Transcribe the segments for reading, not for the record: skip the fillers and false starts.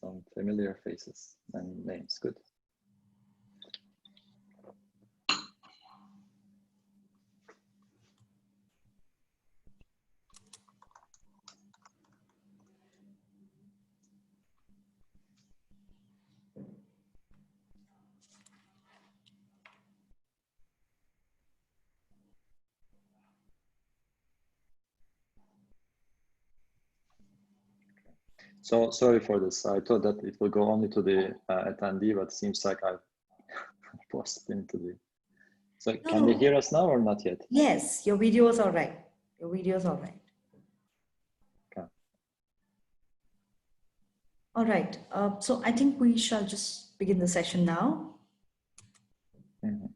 some familiar faces and names. Good. So sorry for this. I thought that it will go only to the attendee, but it seems like I've posted into the. So can they hear us now or not yet? Yes, your video is all right. Your video is all right. Okay. All right. So I think we shall just begin the session now. Mm-hmm.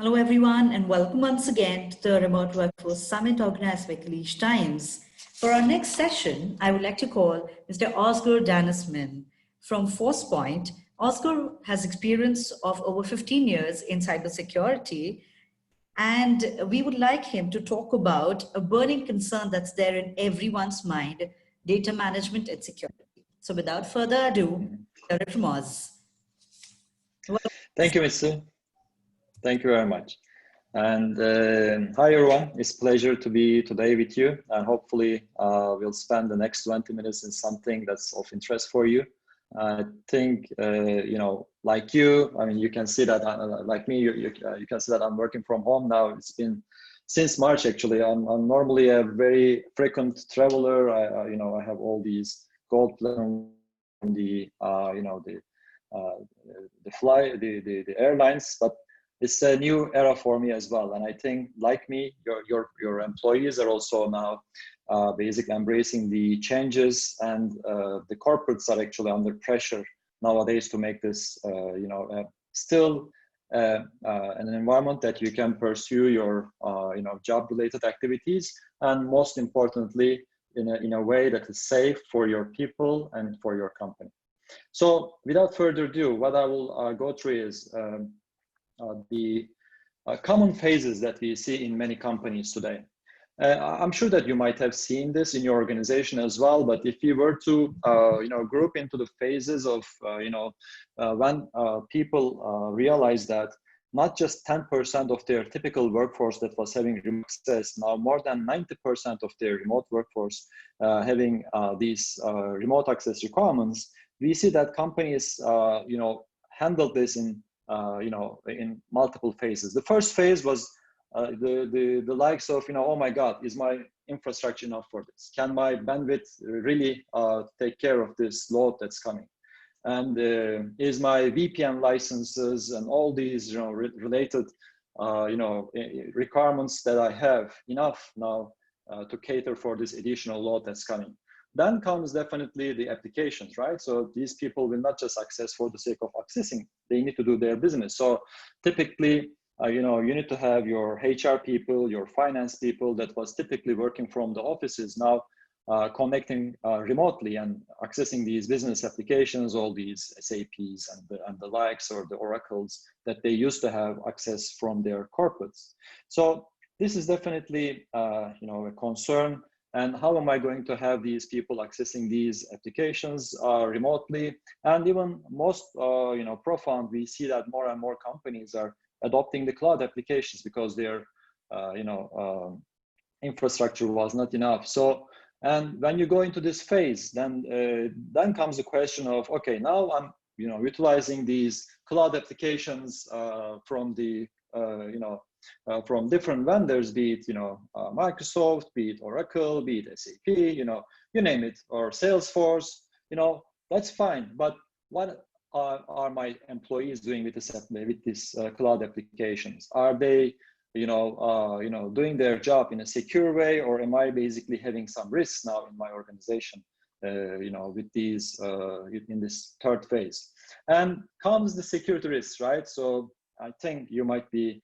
Hello, everyone, and welcome once again to the Remote Workforce Summit organized by Leakage Times. For our next session, I would like to call Mr. Oscar Danisman from ForcePoint. Oscar has experience of over 15 years in cybersecurity, and we would like him to talk about a burning concern that's there in everyone's mind, data management and security. So without further ado, from Oz. Thank you, Ms. Sue. Thank you very much. And hi, everyone. It's a pleasure to be today with you. And hopefully we'll spend the next 20 minutes in something that's of interest for you. I think, you know, like you, I mean, you can see that, like me, you can see that I'm working from home now. It's been since March, actually. I'm normally a very frequent traveler. You know, I have all these gold plans on the, you know, the airlines, but it's a new era for me as well. And I think, like me, your employees are also now basically embracing the changes, and the corporates are actually under pressure nowadays to make this, you know, still an environment that you can pursue your, you know, job-related activities, and most importantly, in a way that is safe for your people and for your company. So, without further ado, what I will go through is the common phases that we see in many companies today. I'm sure that you might have seen this in your organization as well, but if you were to you know, group into the phases of you know, when people realize that not just 10% of their typical workforce that was having remote access, now more than 90% of their remote workforce having these remote access requirements, we see that companies you know, handle this in you know, in multiple phases. The first phase was the likes of, you know, oh my God, is my infrastructure enough for this? Can my bandwidth really take care of this load that's coming? And is my VPN licenses and all these, you know, related, you know, requirements that I have enough now to cater for this additional load that's coming? Then comes definitely the applications, right? So these people will not just access for the sake of accessing, they need to do their business. So typically, you know, you need to have your HR people, your finance people that was typically working from the offices now connecting remotely and accessing these business applications, all these SAPs and the likes, or the Oracles that they used to have access from their corporates. So this is definitely, you know, a concern. And how am I going to have these people accessing these applications remotely? And even most, you know, profound, we see that more and more companies are adopting the cloud applications because their, you know, infrastructure was not enough. So, and when you go into this phase, then comes the question of, okay, now I'm, you know, utilizing these cloud applications from the, you know, from different vendors, be it, you know, Microsoft, be it Oracle, be it SAP, you know, you name it, or Salesforce, you know, that's fine. But what are my employees doing with this cloud applications? Are they, you know, doing their job in a secure way, or am I basically having some risks now in my organization, you know, with these in this third phase? And comes the security risks, right? So I think you might be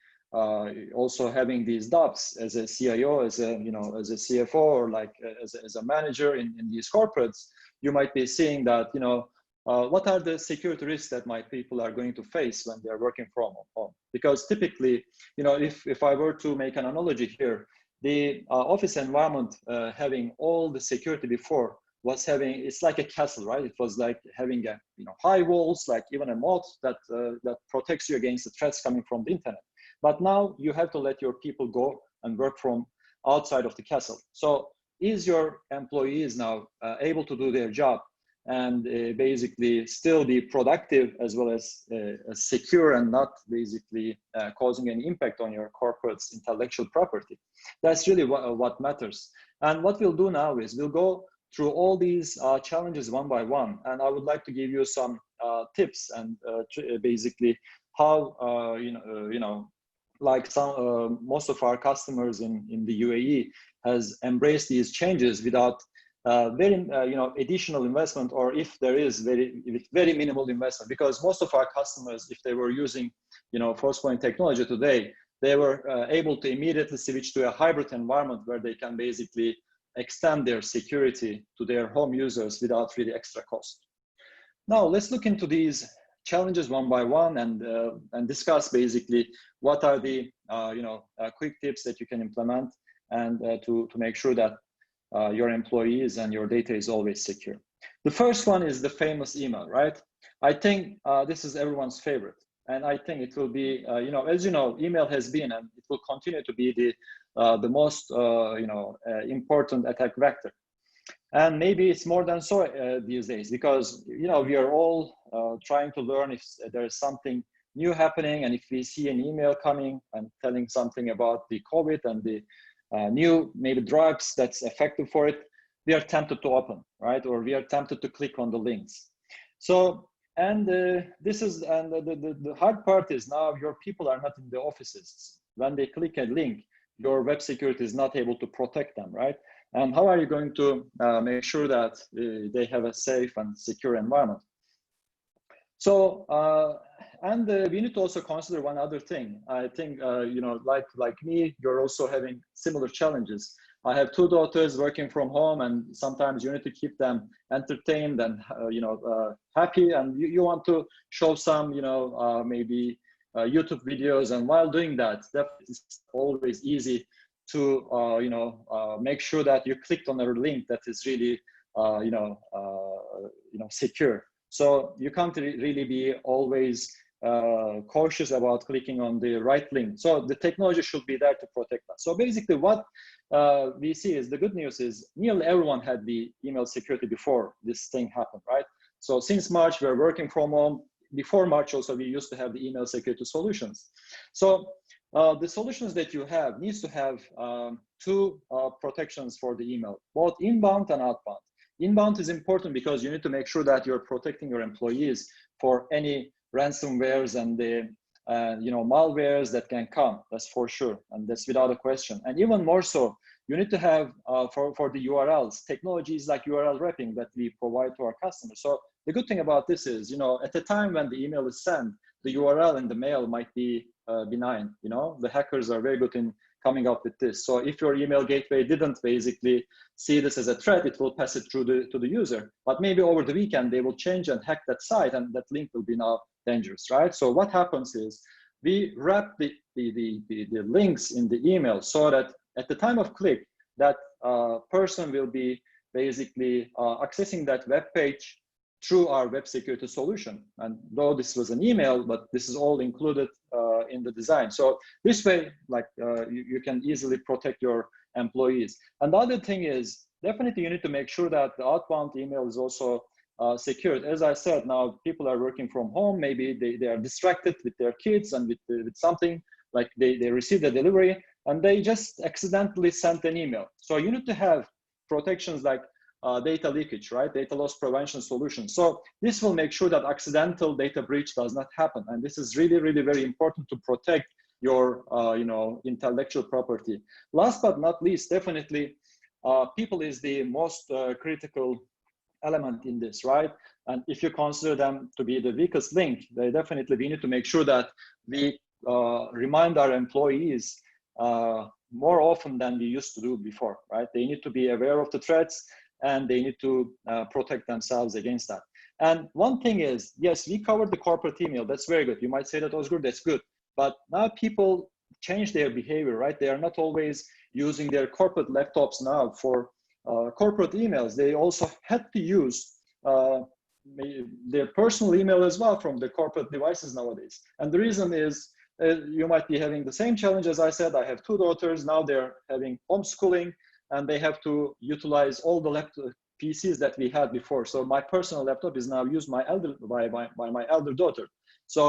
also having these doubts as a CIO, as a, you know, as a CFO, or like as a manager in these corporates. You might be seeing that, you know, what are the security risks that my people are going to face when they're working from home? Because typically, you know, if I were to make an analogy here, the office environment having all the security before was having, it's like a castle, right? It was like having a, high walls, like even a moat that that protects you against the threats coming from the internet. But now you have to let your people go and work from outside of the castle. So is your employees now able to do their job and basically still be productive as well as secure and not basically causing any impact on your corporate's intellectual property? That's really what matters. And what we'll do now is we'll go through all these challenges one by one. And I would like to give you some tips and basically how, like most of our customers in the UAE has embraced these changes without very additional investment, or if there is very minimal investment, because most of our customers, if they were using Forcepoint technology today, they were able to immediately switch to a hybrid environment where they can basically extend their security to their home users without really extra cost. Now let's look into these challenges one by one and discuss basically what are the quick tips that you can implement and to make sure that your employees and your data is always secure. The first one is the famous email, right? I think this is everyone's favorite. And I think it will be, as you know, email has been and it will continue to be the most, important attack vector. And maybe it's more than so these days, because, we are all trying to learn if there is something new happening. And if we see an email coming and telling something about the COVID and the new maybe drugs that's effective for it, we are tempted to open, right? Or we are tempted to click on the links. So, and this is, and the hard part is now your people are not in the offices. When they click a link, your web security is not able to protect them, right? And how are you going to make sure that they have a safe and secure environment? So, we need to also consider one other thing. I think, like me, you're also having similar challenges. I have two daughters working from home, and sometimes you need to keep them entertained and, happy. And you want to show some, maybe YouTube videos. And while doing that, it's always easy to, make sure that you clicked on a link that is really, secure. So you can't really be always cautious about clicking on the right link. So the technology should be there to protect us. So basically what we see is, the good news is nearly everyone had the email security before this thing happened, right? So since March, we're working from home. Before March also, we used to have the email security solutions. So the solutions that you have needs to have two protections for the email, both inbound and outbound. Inbound is important because you need to make sure that you're protecting your employees for any ransomwares and the malwares that can come. That's for sure, and that's without a question. And even more so, you need to have for the URLs technologies like URL wrapping that we provide to our customers. So the good thing about this is, at the time when the email is sent, the URL in the mail might be benign. The hackers are very good in coming up with this. So if your email gateway didn't basically see this as a threat, it will pass it through to the user. But maybe over the weekend, they will change and hack that site, and that link will be now dangerous, right? So what happens is we wrap the links in the email so that at the time of click, that person will be basically accessing that web page through our web security solution. And though this was an email, but this is all included in the design. So this way, like you can easily protect your employees. And the other thing is, definitely you need to make sure that the outbound email is also secured. As I said, now people are working from home. Maybe they are distracted with their kids and with something, like they received a delivery and they just accidentally sent an email. So you need to have protections like data leakage, right? Data loss prevention solutions. So this will make sure that accidental data breach does not happen. And this is really, really very important to protect your, intellectual property. Last but not least, definitely people is the most critical element in this, right? And if you consider them to be the weakest link, we need to make sure that we remind our employees more often than we used to do before, right? They need to be aware of the threats, and they need to protect themselves against that. And one thing is, yes, we covered the corporate email. That's very good. You might say that, Özgür, that's good. But now people change their behavior, right? They are not always using their corporate laptops now for corporate emails. They also had to use their personal email as well from the corporate devices nowadays. And the reason is you might be having the same challenge as I said. I have 2 daughters. Now they're having homeschooling and they have to utilize all the laptop PCs that we had before. So my personal laptop is now used by my elder daughter. So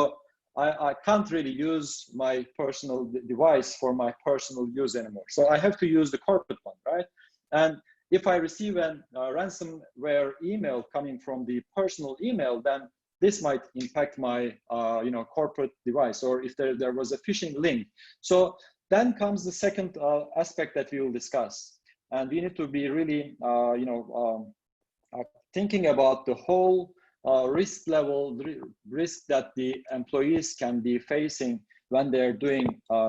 I can't really use my personal device for my personal use anymore. So I have to use the corporate one, right? And if I receive a ransomware email coming from the personal email, then this might impact my corporate device, or if there was a phishing link. So then comes the second aspect that we will discuss. And we need to be really thinking about the whole risk level, risk that the employees can be facing when they're doing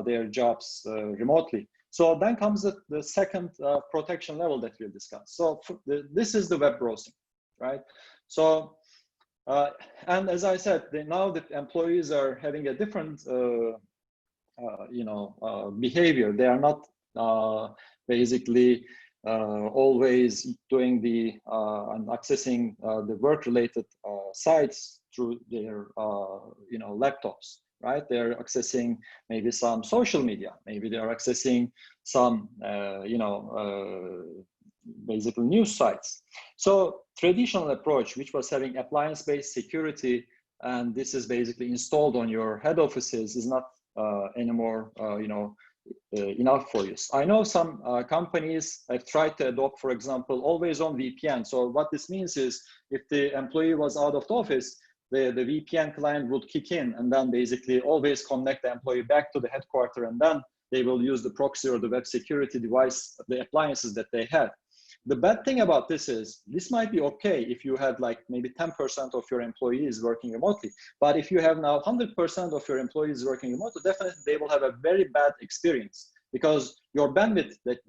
their jobs remotely. So then comes the second protection level that we'll discuss. So this is the web browsing, right? So, and as I said, now the employees are having a different, behavior. They are not basically always doing and accessing the work-related sites through their, laptops. Right, they're accessing maybe some social media, maybe they're accessing some, basically news sites. So traditional approach, which was having appliance-based security, and this is basically installed on your head offices, is not anymore, enough for you. I know some companies have tried to adopt, for example, always-on VPN. So what this means is, if the employee was out of the office, the VPN client would kick in and then basically always connect the employee back to the headquarters, and then they will use the proxy or the web security device, the appliances that they had. The bad thing about this is, this might be okay if you had like maybe 10% of your employees working remotely, but if you have now 100% of your employees working remotely, definitely they will have a very bad experience, because your bandwidth that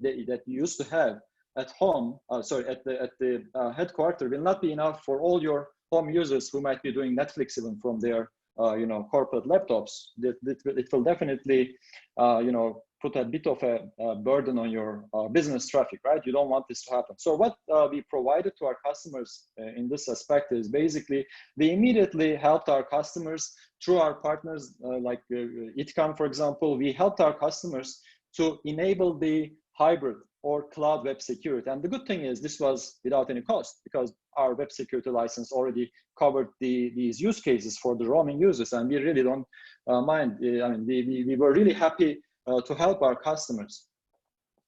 you used to have at home, at the headquarters will not be enough for all your home users who might be doing Netflix even from their corporate laptops. It will definitely put a bit of a burden on your business traffic, right? You don't want this to happen. So what we provided to our customers in this aspect is basically we immediately helped our customers through our partners like Itcom, for example. We helped our customers to enable the hybrid or cloud web security. And the good thing is this was without any cost, because our web security license already covered these use cases for the roaming users, and we really don't mind. I mean, we were really happy to help our customers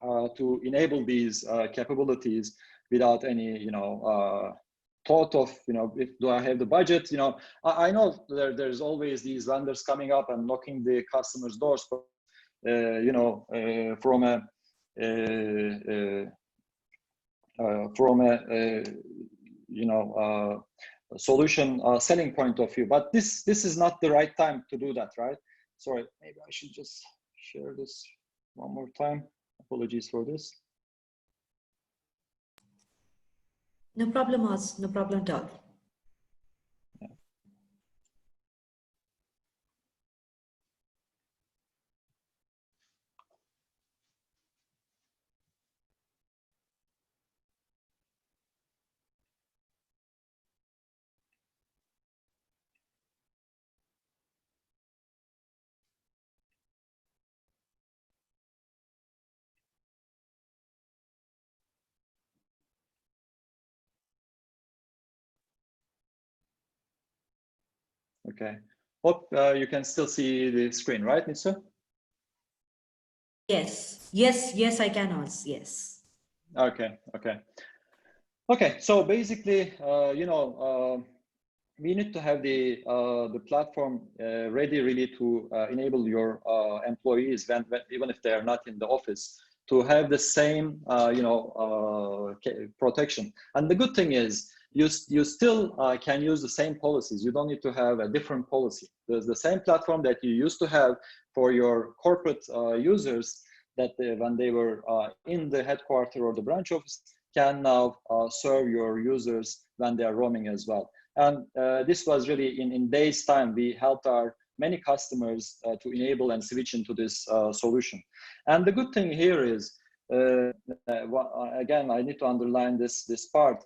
to enable these capabilities without any, thought of, do I have the budget? I know there's always these vendors coming up and knocking the customers' doors, but from a solution selling point of view. But this is not the right time to do that, right? Sorry, maybe I should just share this one more time. Apologies for this. No problem, Oz. No problem at all. Okay. Hope you can still see the screen, right, Nitsa? Yes, I can, Oz. Yes. Okay. So basically, we need to have the platform ready really to enable your employees, even if they are not in the office, to have the same protection. And the good thing is, you still can use the same policies. You don't need to have a different policy. There's the same platform that you used to have for your corporate users, that when they were in the headquarters or the branch office, can now serve your users when they are roaming as well. And this was really in days time, we helped our many customers to enable and switch into this solution. And the good thing here is, again, I need to underline this part.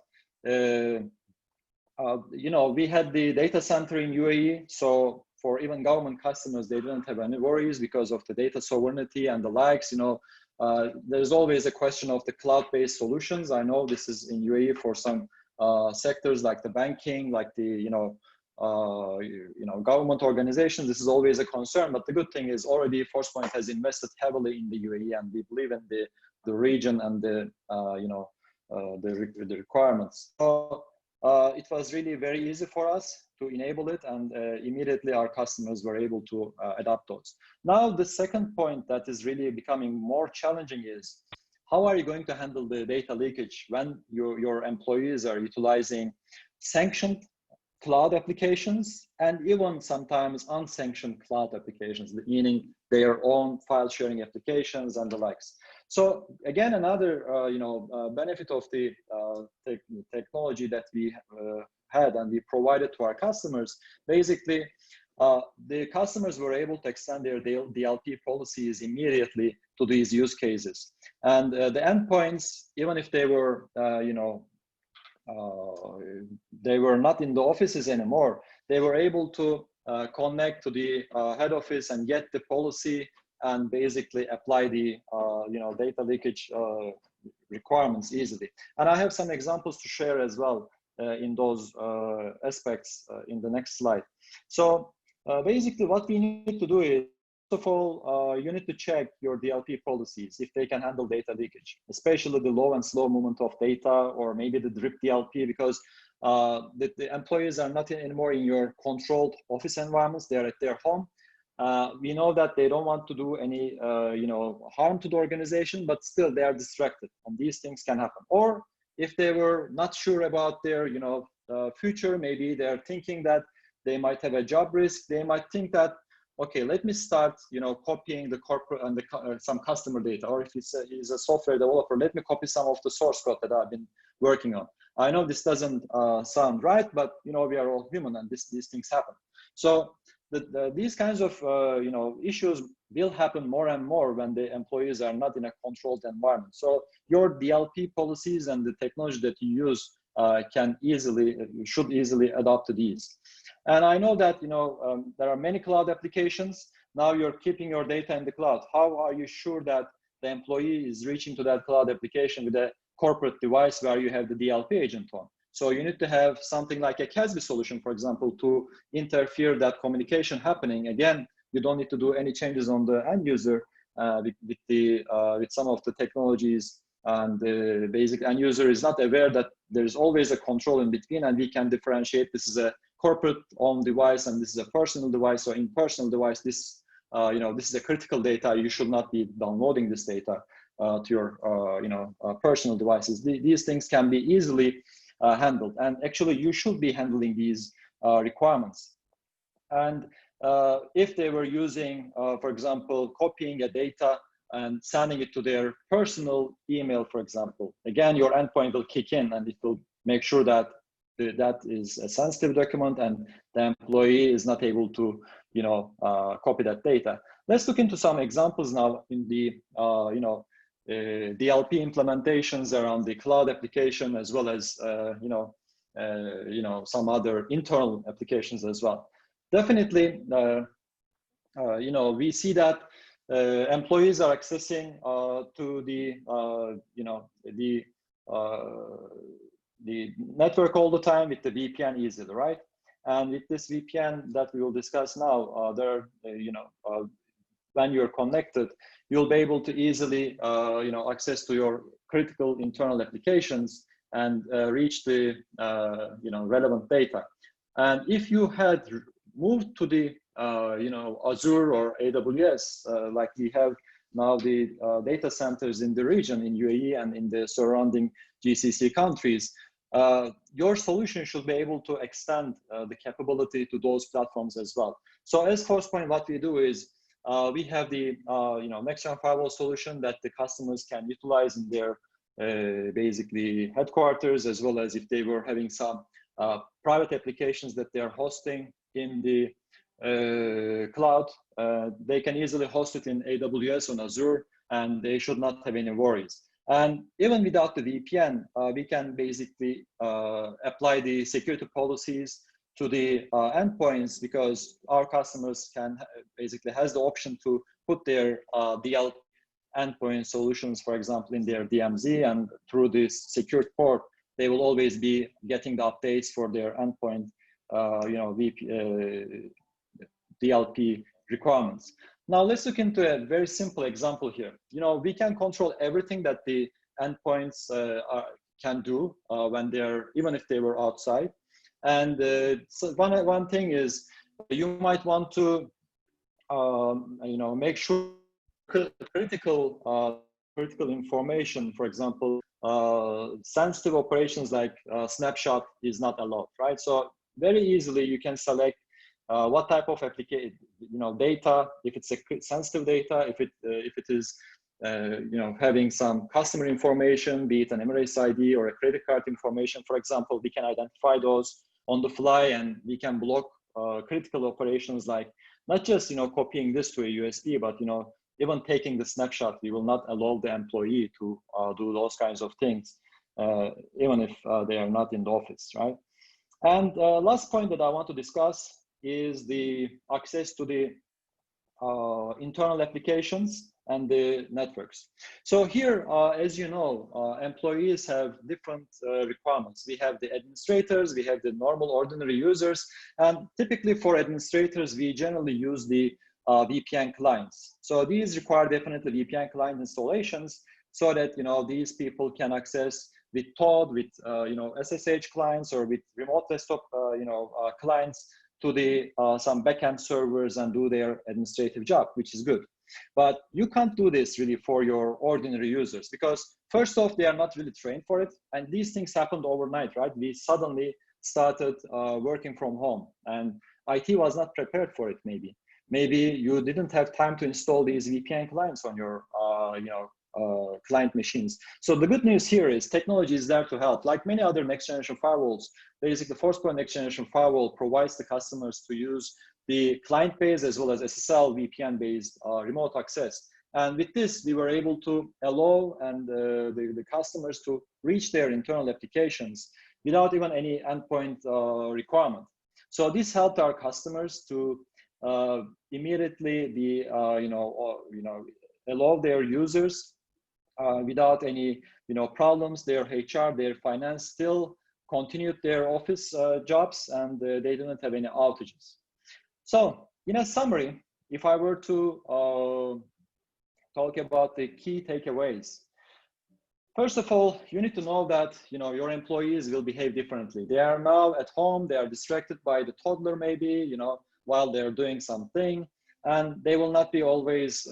You know, we had the data center in UAE, so for even government customers, they didn't have any worries because of the data sovereignty and the likes. You know, there's always a question of the cloud-based solutions. I know this is in UAE for some sectors like the banking, like the government organizations. This is always a concern. But the good thing is already ForcePoint has invested heavily in the UAE, and we believe in the region and the requirements. So it was really very easy for us to enable it, and immediately our customers were able to adopt those. Now, the second point that is really becoming more challenging is, how are you going to handle the data leakage when your employees are utilizing sanctioned cloud applications and even sometimes unsanctioned cloud applications, meaning their own file sharing applications and the likes. So again, another benefit of the technology that we had and we provided to our customers, basically, the customers were able to extend their DLP policies immediately to these use cases. And the endpoints, even if they were, they were not in the offices anymore, they were able to connect to the head office and get the policy and basically apply the data leakage requirements easily. And I have some examples to share as well in those aspects in the next slide. So basically what we need to do is, first of all, you need to check your DLP policies if they can handle data leakage, especially the low and slow movement of data, or maybe the drip DLP, because the employees are not anymore in your controlled office environments, they are at their home. We know that they don't want to do any harm to the organization, but still they are distracted, and these things can happen. Or if they were not sure about their future, maybe they're thinking that they might have a job risk, they might think that, okay, let me start copying the corporate and some customer data, or if he's a software developer, let me copy some of the source code that I've been working on. I know this doesn't sound right, but we are all human, and these things happen. So these kinds of issues will happen more and more when the employees are not in a controlled environment. So your DLP policies and the technology that you use should easily adapt to these. And I know that there are many cloud applications. Now you're keeping your data in the cloud. How are you sure that the employee is reaching to that cloud application with a corporate device where you have the DLP agent on? So you need to have something like a CASB solution, for example, to interfere that communication happening. Again, you don't need to do any changes on the end user with some of the technologies, and the basic end user is not aware that there's always a control in between, and we can differentiate this is a corporate owned device and this is a personal device. So in personal device, this this is a critical data. You should not be downloading this data to your personal devices. These things can be easily handled, and actually you should be handling these requirements. And if they were using, for example, copying a data and sending it to their personal email, for example, again, your endpoint will kick in and it will make sure that that is a sensitive document and the employee is not able to copy that data. Let's look into some examples now in the DLP implementations around the cloud application, as well as some other internal applications as well. Definitely, we see that employees are accessing to the network all the time with the VPN easily, right? And with this VPN that we will discuss now, when you're connected, you'll be able to easily access to your critical internal applications and reach the relevant data. And if you had moved to the Azure or AWS, like we have now the data centers in the region in UAE and in the surrounding GCC countries, your solution should be able to extend the capability to those platforms as well. So as ForcePoint, what we do is we have the next-gen firewall solution that the customers can utilize in their basically headquarters, as well as if they were having some private applications that they're hosting in the cloud, they can easily host it in AWS on Azure, and they should not have any worries. And even without the VPN, we can basically apply the security policies to the endpoints, because our customers can basically has the option to put their DL endpoint solutions, for example, in their DMZ, and through this secured port, they will always be getting the updates for their endpoint, DLP requirements. Now let's look into a very simple example here. We can control everything that the endpoints can do when they're, even if they were outside. And so one thing is, you might want to make sure critical information, for example, sensitive operations like snapshot is not allowed, right? So very easily you can select what type of application, data, if it's a sensitive data, if it is having some customer information, be it an Emirates ID or a credit card information, for example, we can identify those on the fly, and we can block critical operations, like not just copying this to a USB, but even taking the snapshot. We will not allow the employee to do those kinds of things, even if they are not in the office, right? And last point that I want to discuss is the access to the internal applications and the networks. So here, as you know, employees have different requirements. We have the administrators, we have the normal ordinary users, and typically for administrators, we generally use the VPN clients. So these require definitely VPN client installations, so that these people can access with TOD, with SSH clients, or with remote desktop clients to the some backend servers and do their administrative job, which is good. But you can't do this really for your ordinary users, because first off, they are not really trained for it, and these things happened overnight, right? We suddenly started working from home, and IT was not prepared for it. Maybe you didn't have time to install these VPN clients on your client machines. So the good news here is technology is there to help. Like many other next generation firewalls, basically the Forcepoint next generation firewall provides the customers to use the client based as well as SSL VPN based remote access. And with this, we were able to allow the customers to reach their internal applications without even any endpoint requirement. So this helped our customers to immediately be allow their users without any problems. Their HR, their finance still continued their office jobs, and they didn't have any outages. So in a summary, if I were to talk about the key takeaways, first of all, you need to know that your employees will behave differently. They are now at home, they are distracted by the toddler maybe, while they're doing something, and they will not be always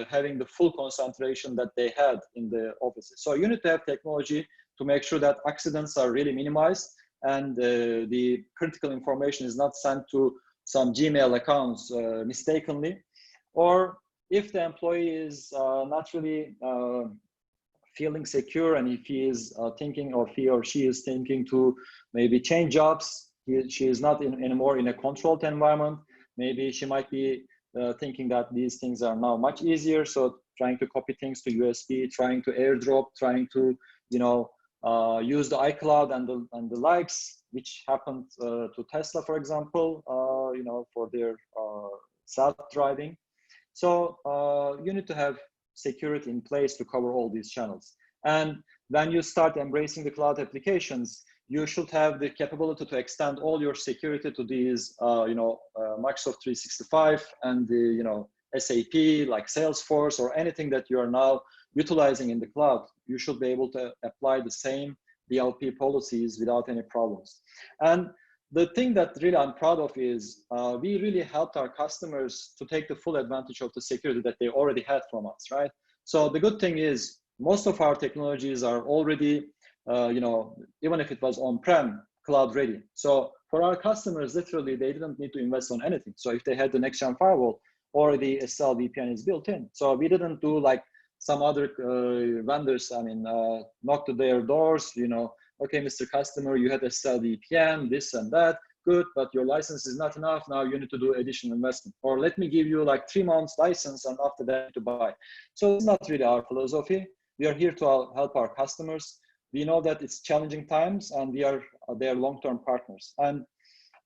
having the full concentration that they had in the offices. So you need to have technology to make sure that accidents are really minimized, and the critical information is not sent to some Gmail accounts mistakenly. Or if the employee is not really feeling secure, and if he is thinking, or he or she is thinking to maybe change jobs, she is not anymore in a controlled environment, maybe she might be thinking that these things are now much easier. So trying to copy things to USB, trying to airdrop, trying to use the iCloud and the likes, which happened to Tesla, for example, for their self-driving. So you need to have security in place to cover all these channels. And when you start embracing the cloud applications, you should have the capability to extend all your security to these, Microsoft 365 and the, SAP, like Salesforce, or anything that you are now utilizing in the cloud. You should be able to apply the same DLP policies without any problems. And the thing that really I'm proud of is we really helped our customers to take the full advantage of the security that they already had from us, right? So the good thing is most of our technologies are already, even if it was on-prem, cloud ready. So for our customers, literally, they didn't need to invest on anything. So if they had the next-gen firewall, already SSL VPN is built in. So we didn't do like some other vendors, knock to their doors, okay, Mr. Customer, you had SSL VPN, this and that. good, but your license is not enough. Now you need to do additional investment. Or let me give you like 3 months license and after that to buy. So it's not really our philosophy. We are here to help our customers. We know that it's challenging times and we are their long-term partners. And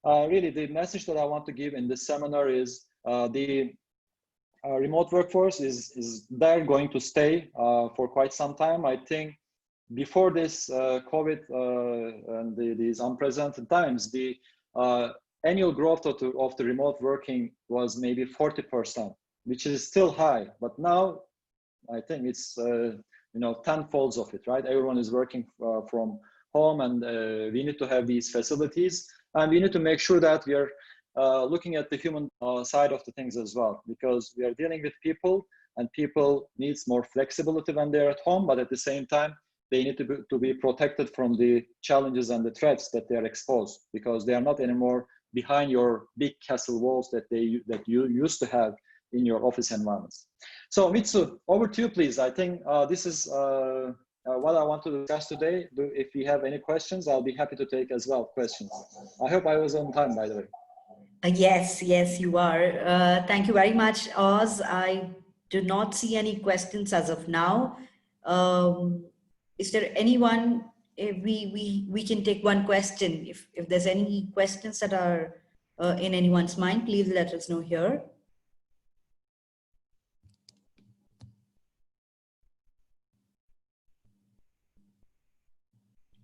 really the message that I want to give in this seminar is the remote workforce is there going to stay for quite some time. I think before this COVID and these unprecedented times, the annual growth of the remote working was maybe 40%, which is still high. But now I think it's you know, tenfolds of it, right? Everyone is working from home, and we need to have these facilities, and we need to make sure that we are looking at the human side of the things as well, because we are dealing with people, and people needs more flexibility when they're at home, but at the same time, they need to be protected from the challenges and the threats that they are exposed, because they are not anymore behind your big castle walls that you used to have in your office environments. So Mitsu, over to you, please. I think this is what I want to discuss today. If you have any questions, I'll be happy to take as well questions. I hope I was on time, by the way. Yes, you are. Thank you very much, Oz. I do not see any questions as of now. Is there anyone? We can take one question. If there's any questions that are in anyone's mind, please let us know here.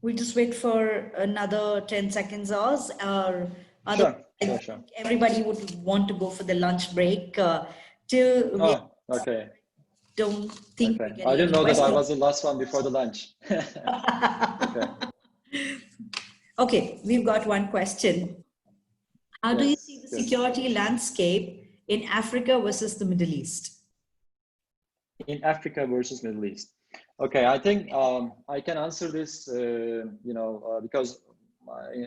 We'll just wait for another 10 seconds, Oz, or Sure. Everybody would want to go for the lunch break. Okay. Don't think. Okay. I didn't know that I was the last one before the lunch. Okay. Okay, we've got one question. How do you see the security landscape in Africa versus the Middle East? In Africa versus Middle East. Okay, I think I can answer this, because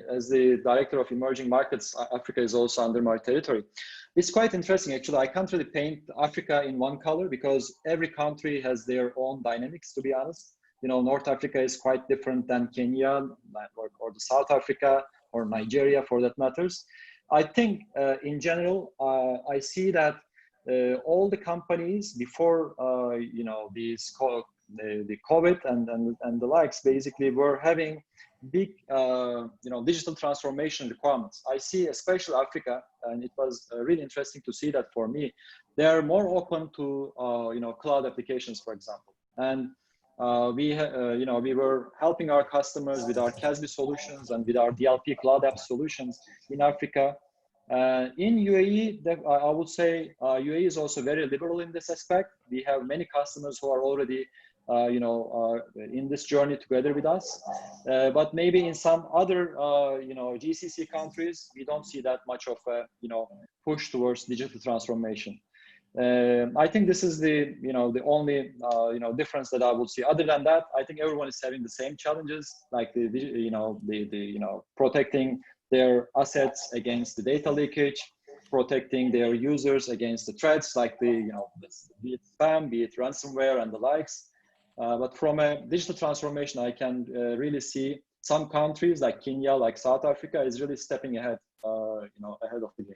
as the director of emerging markets, Africa is also under my territory. It's quite interesting, actually. I can't really paint Africa in one color because every country has their own dynamics, to be honest. You know, North Africa is quite different than Kenya or the South Africa or Nigeria, for that matters. I think in general, I see that all the companies before, the COVID and the likes basically were having big, digital transformation requirements. I see, especially Africa, and it was really interesting to see that for me, they are more open to, cloud applications, for example. And we were helping our customers with our CASB solutions and with our DLP cloud app solutions in Africa. In UAE, I would say UAE is also very liberal in this aspect. We have many customers who are already, in this journey together with us. But maybe in some other, GCC countries, we don't see that much of a, push towards digital transformation. I think this is the only difference that I would see. Other than that, I think everyone is having the same challenges, like protecting their assets against the data leakage, protecting their users against the threats like be it spam, be it ransomware and the likes. But from a digital transformation, I can really see some countries like Kenya, like South Africa, is really stepping ahead, ahead of the game.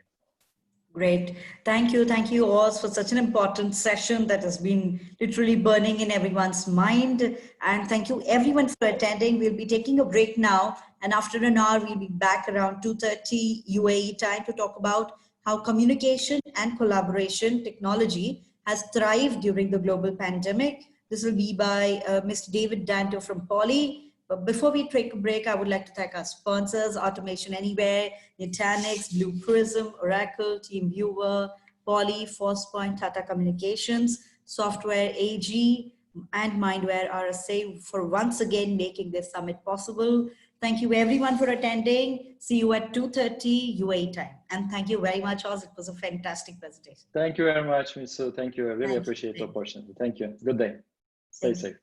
Great. Thank you, Oz, for such an important session that has been literally burning in everyone's mind. And thank you everyone for attending. We'll be taking a break now. And after an hour, we'll be back around 2:30 UAE time to talk about how communication and collaboration technology has thrived during the global pandemic. This will be by Mr. David Danto from Poly. But before we take a break, I would like to thank our sponsors, Automation Anywhere, Nutanix, Blue Prism, Oracle, TeamViewer, Poly, ForcePoint, Tata Communications, Software AG, and Mindware RSA for once again making this summit possible. Thank you everyone for attending. See you at 2:30 UAE time. And thank you very much, Oz. It was a fantastic presentation. Thank you very much, Mitsu. Thank you. I really appreciate the opportunity. Thank you. Good day. Stay safe.